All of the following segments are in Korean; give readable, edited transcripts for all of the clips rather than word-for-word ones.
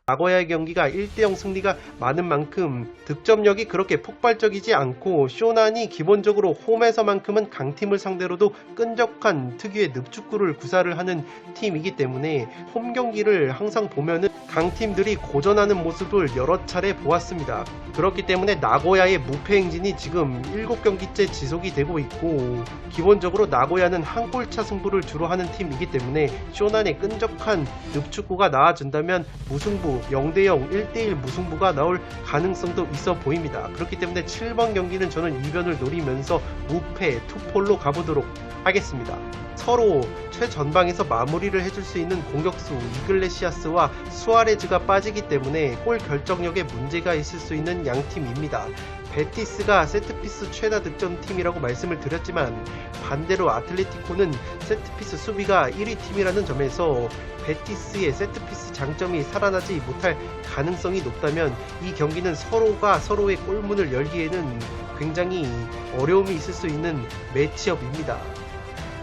나고야의 경기가 1대0 승리가 많은 만큼 득점력이 그렇게 폭발적이지 않고 쇼난이 기본적으로 홈에서만큼은 강팀을 상대로도 끈적한 특유의 늪축구를 구사를 하는 팀이기 때문에 홈 경기를 항상 보면은 강팀들이 고전하는 모습을 여러 차례 보았습니다. 그렇기 때문에 나고야의 무패 행진이 지금 7경기째 지속이 되고 있고, 기본적으로 나고야는 한 골차 승부를 주로 하는 팀이기 때문에 쇼난의 끈적한 늪축구가 나와준다면 무승부 0대0, 1대1 무승부가 나올 가능성도 있어 보입니다. 그렇기 때문에 7번 경기는 저는 이변을 노리면서 무패 투폴로 가보도록 하겠습니다. 서로 최전방에서 마무리를 해줄 수 있는 공격수 이글레시아스와 수아레즈가 빠지기 때문에 골 결정력에 문제가 있을 수 있는 양팀입니다. 베티스가 세트피스 최다 득점팀이라고 말씀을 드렸지만 반대로 아틀레티코는 세트피스 수비가 1위 팀이라는 점에서 베티스의 세트피스 장점이 살아나지 못할 가능성이 높다면 이 경기는 서로가 서로의 골문을 열기에는 굉장히 어려움이 있을 수 있는 매치업입니다.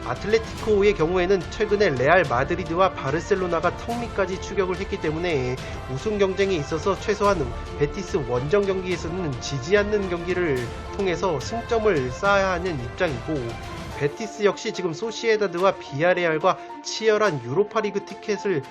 아틀레티코의 경우에는 최근에 레알 마드리드와 바르셀로나가 턱밑까지 추격을 했기 때문에 우승 경쟁에 있어서 최소한 베티스 원정 경기에서는 지지 않는 경기를 통해서 승점을 쌓아야 하는 입장이고, 베티스 역시 지금 소시에다드와 비아레알과 치열한 유로파리그 티켓을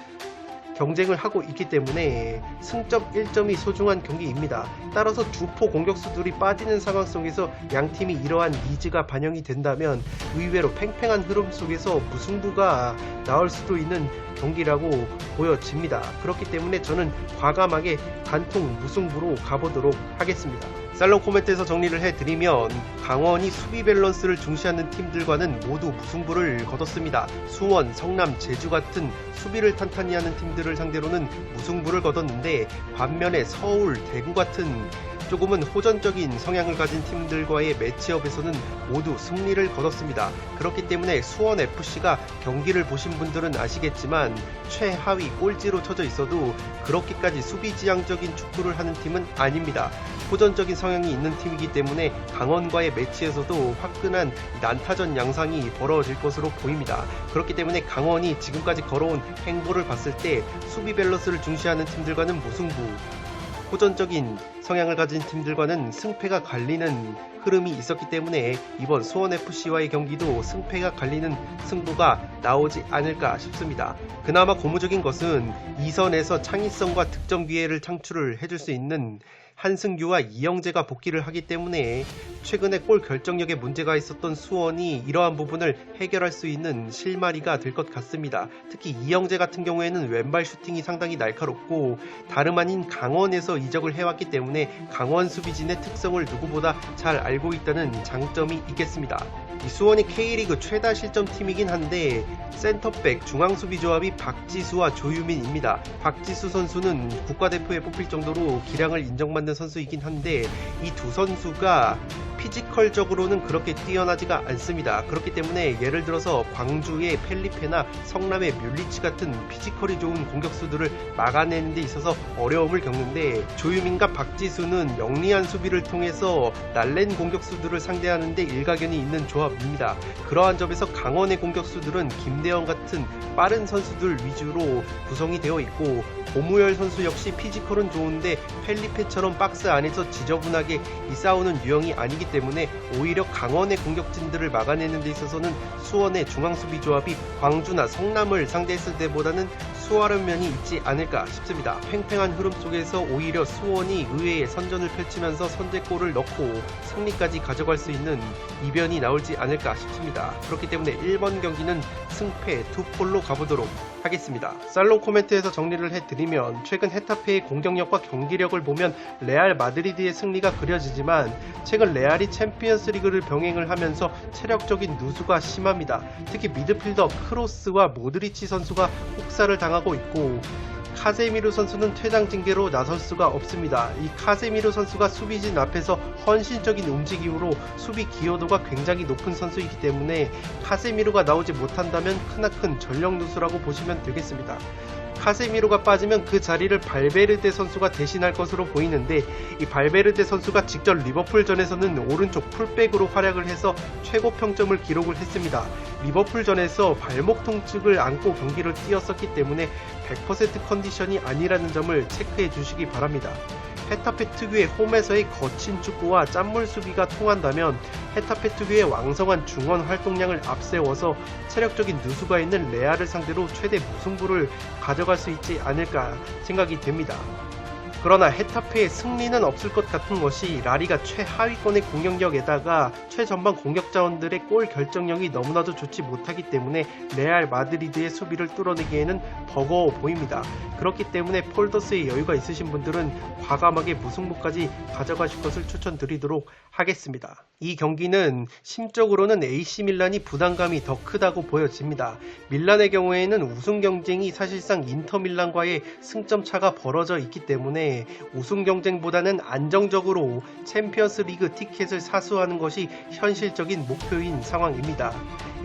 경쟁을 하고 있기 때문에 승점 1점이 소중한 경기입니다. 따라서 주포 공격수들이 빠지는 상황 속에서 양팀이 이러한 니즈가 반영이 된다면 의외로 팽팽한 흐름 속에서 무승부가 나올 수도 있는 경기라고 보여집니다. 그렇기 때문에 저는 과감하게 단통 무승부로 가보도록 하겠습니다. 살롱 코멘트에서 정리를 해드리면 강원이 수비 밸런스를 중시하는 팀들과는 모두 무승부를 거뒀습니다. 수원, 성남, 제주 같은 수비를 탄탄히 하는 팀들을 상대로는 무승부를 거뒀는데, 반면에 서울, 대구 같은 조금은 호전적인 성향을 가진 팀들과의 매치업에서는 모두 승리를 거뒀습니다. 그렇기 때문에 수원FC가 경기를 보신 분들은 아시겠지만 최하위 꼴찌로 쳐져 있어도 그렇게까지 수비지향적인 축구를 하는 팀은 아닙니다. 호전적인 성향이 있는 팀이기 때문에 강원과의 매치에서도 화끈한 난타전 양상이 벌어질 것으로 보입니다. 그렇기 때문에 강원이 지금까지 걸어온 행보를 봤을 때 수비 밸런스를 중시하는 팀들과는 무승부, 호전적인 성향을 가진 팀들과는 승패가 갈리는 흐름이 있었기 때문에 이번 수원FC와의 경기도 승패가 갈리는 승부가 나오지 않을까 싶습니다. 그나마 고무적인 것은 2선에서 창의성과 득점 기회를 창출을 해줄 수 있는 한승규와 이영재가 복귀를 하기 때문에 최근에 골 결정력에 문제가 있었던 수원이 이러한 부분을 해결할 수 있는 실마리가 될 것 같습니다. 특히 이영재 같은 경우에는 왼발 슈팅이 상당히 날카롭고 다름 아닌 강원에서 이적을 해왔기 때문에 강원 수비진의 특성을 누구보다 잘 알고 있다는 장점이 있겠습니다. 이 수원이 K리그 최다 실점팀이긴 한데 센터백 중앙수비 조합이 박지수와 조유민입니다. 박지수 선수는 국가대표에 뽑힐 정도로 기량을 인정받는 선수이긴 한데 이 두 선수가 피지컬적으로는 그렇게 뛰어나지가 않습니다. 그렇기 때문에 예를 들어서 광주의 펠리페나 성남의 뮬리치 같은 피지컬이 좋은 공격수들을 막아내는 데 있어서 어려움을 겪는데, 조유민과 박지수는 영리한 수비를 통해서 날랜 공격수들을 상대하는 데 일가견이 있는 조합입니다. 그러한 점에서 강원의 공격수들은 김대영 같은 빠른 선수들 위주로 구성이 되어 있고, 고무열 선수 역시 피지컬은 좋은데 펠리페처럼 박스 안에서 지저분하게 싸우는 유형이 아니기 때문에 오히려 강원의 공격진들을 막아내는 데 있어서는 수원의 중앙수비 조합이 광주나 성남을 상대했을 때보다는 수월한 면이 있지 않을까 싶습니다. 팽팽한 흐름 속에서 오히려 수원이 의외의 선전을 펼치면서 선제골을 넣고 승리까지 가져갈 수 있는 이변이 나올지 않을까 싶습니다. 그렇기 때문에 1번 경기는 승패 투폴로 가보도록 하겠습니다. 살롱 코멘트에서 정리를 해드리면 최근 헤타페의 공격력과 경기력을 보면 레알 마드리드의 승리가 그려지지만 최근 레알이 챔피언스 리그를 병행을 하면서 체력적인 누수가 심합니다. 특히 미드필더 크로스와 모드리치 선수가 혹사를 당하고 있고, 카세미르 선수는 퇴장 징계로 나설 수가 없습니다. 이 카세미르 선수가 수비진 앞에서 헌신적인 움직임으로 수비 기여도가 굉장히 높은 선수이기 때문에 카세미르가 나오지 못한다면 크나큰 전력 누수라고 보시면 되겠습니다. 카세미로가 빠지면 그 자리를 발베르데 선수가 대신할 것으로 보이는데, 이 발베르데 선수가 직접 리버풀전에서는 오른쪽 풀백으로 활약을 해서 최고 평점을 기록을 했습니다. 리버풀전에서 발목 통증을 안고 경기를 뛰었었기 때문에 100% 컨디션이 아니라는 점을 체크해 주시기 바랍니다. 헤타페 특유의 홈에서의 거친 축구와 짠물 수비가 통한다면 헤타페 특유의 왕성한 중원 활동량을 앞세워서 체력적인 누수가 있는 레알을 상대로 최대 무승부를 가져갈 수 있지 않을까 생각이 됩니다. 그러나 헤타페의 승리는 없을 것 같은 것이 라리가 최하위권의 공격력에다가 최전방 공격 자원들의 골 결정력이 너무나도 좋지 못하기 때문에 레알 마드리드의 수비를 뚫어내기에는 버거워 보입니다. 그렇기 때문에 폴더스의 여유가 있으신 분들은 과감하게 무승부까지 가져가실 것을 추천드리도록 하겠습니다. 이 경기는 심적으로는 AC 밀란이 부담감이 더 크다고 보여집니다. 밀란의 경우에는 우승 경쟁이 사실상 인터 밀란과의 승점 차가 벌어져 있기 때문에 우승 경쟁보다는 안정적으로 챔피언스 리그 티켓을 사수하는 것이 현실적인 목표인 상황입니다.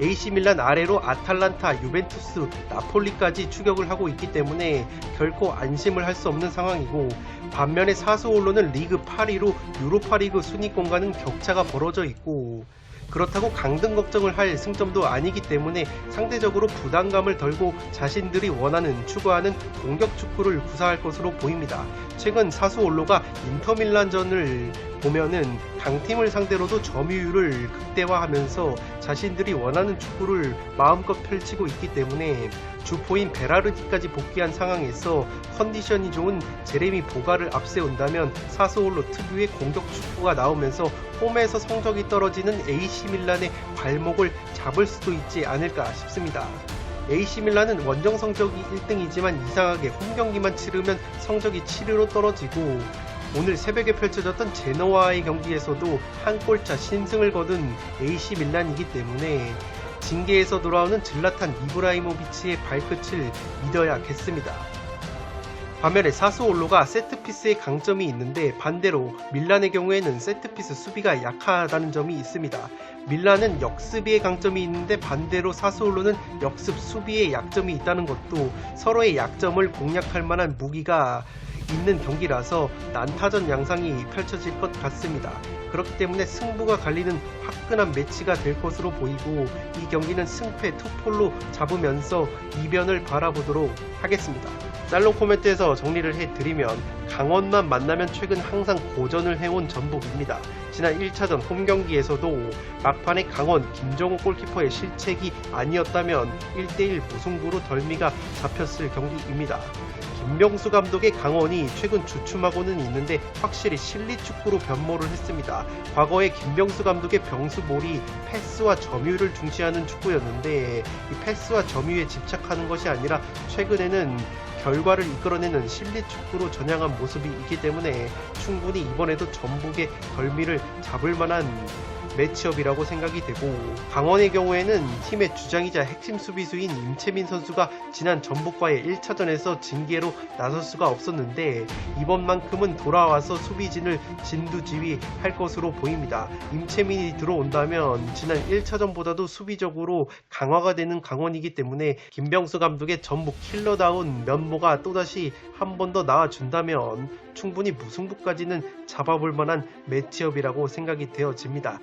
AC 밀란 아래로 아탈란타, 유벤투스, 나폴리까지 추격을 하고 있기 때문에 결코 안심을 할 수 없는 상황이고, 반면에 사스올로는 리그 8위로 유로파리그 순위권과는 격차가 벌어져 있고, 그렇다고 강등 걱정을 할 승점도 아니기 때문에 상대적으로 부담감을 덜고 자신들이 원하는 추구하는 공격 축구를 구사할 것으로 보입니다. 최근 사스올로가 인터밀란전을 보면은 강팀을 상대로도 점유율을 극대화하면서 자신들이 원하는 축구를 마음껏 펼치고 있기 때문에 주포인 베라르디까지 복귀한 상황에서 컨디션이 좋은 제레미 보가를 앞세운다면 사스올로 특유의 공격 축구가 나오면서 홈에서 성적이 떨어지는 AC 밀란의 발목을 잡을 수도 있지 않을까 싶습니다. AC 밀란은 원정 성적이 1등이지만 이상하게 홈 경기만 치르면 성적이 7위로 떨어지고, 오늘 새벽에 펼쳐졌던 제노와의 경기에서도 한 골차 신승을 거둔 AC 밀란이기 때문에 징계에서 돌아오는 질라탄 이브라이모비치의 발끝을 믿어야겠습니다. 반면에 사스올로가 세트피스의 강점이 있는데 반대로 밀란의 경우에는 세트피스 수비가 약하다는 점이 있습니다. 밀란은 역수비의 강점이 있는데 반대로 사스올로는 역습 수비의 약점이 있다는 것도 서로의 약점을 공략할 만한 무기가 있는 경기라서 난타전 양상이 펼쳐질 것 같습니다. 그렇기 때문에 승부가 갈리는 화끈한 매치가 될 것으로 보이고, 이 경기는 승패 투폴로 잡으면서 이변을 바라보도록 하겠습니다. 짤로 코멘트에서 정리를 해드리면, 강원만 만나면 최근 항상 고전을 해온 전북입니다. 지난 1차전 홈경기에서도 막판에 강원 김정호 골키퍼의 실책이 아니었다면 1대1 무승부로 덜미가 잡혔을 경기입니다. 김병수 감독의 강원이 최근 주춤하고는 있는데 확실히 실리축구로 변모를 했습니다. 과거에 김병수 감독의 병수몰이 패스와 점유를 중시하는 축구였는데, 이 패스와 점유에 집착하는 것이 아니라 최근에는 결과를 이끌어내는 실리축구로 전향한 모습이 있기 때문에 충분히 이번에도 전북의 덜미를 잡을 만한 매치업이라고 생각이 되고, 강원의 경우에는 팀의 주장이자 핵심 수비수인 임채민 선수가 지난 전북과의 1차전에서 징계로 나설 수가 없었는데 이번만큼은 돌아와서 수비진을 진두지휘할 것으로 보입니다. 임채민이 들어온다면 지난 1차전보다도 수비적으로 강화가 되는 강원이기 때문에 김병수 감독의 전북 킬러다운 면모가 또다시 한 번 더 나와준다면 충분히 무승부까지는 잡아볼 만한 매치업이라고 생각이 되어집니다.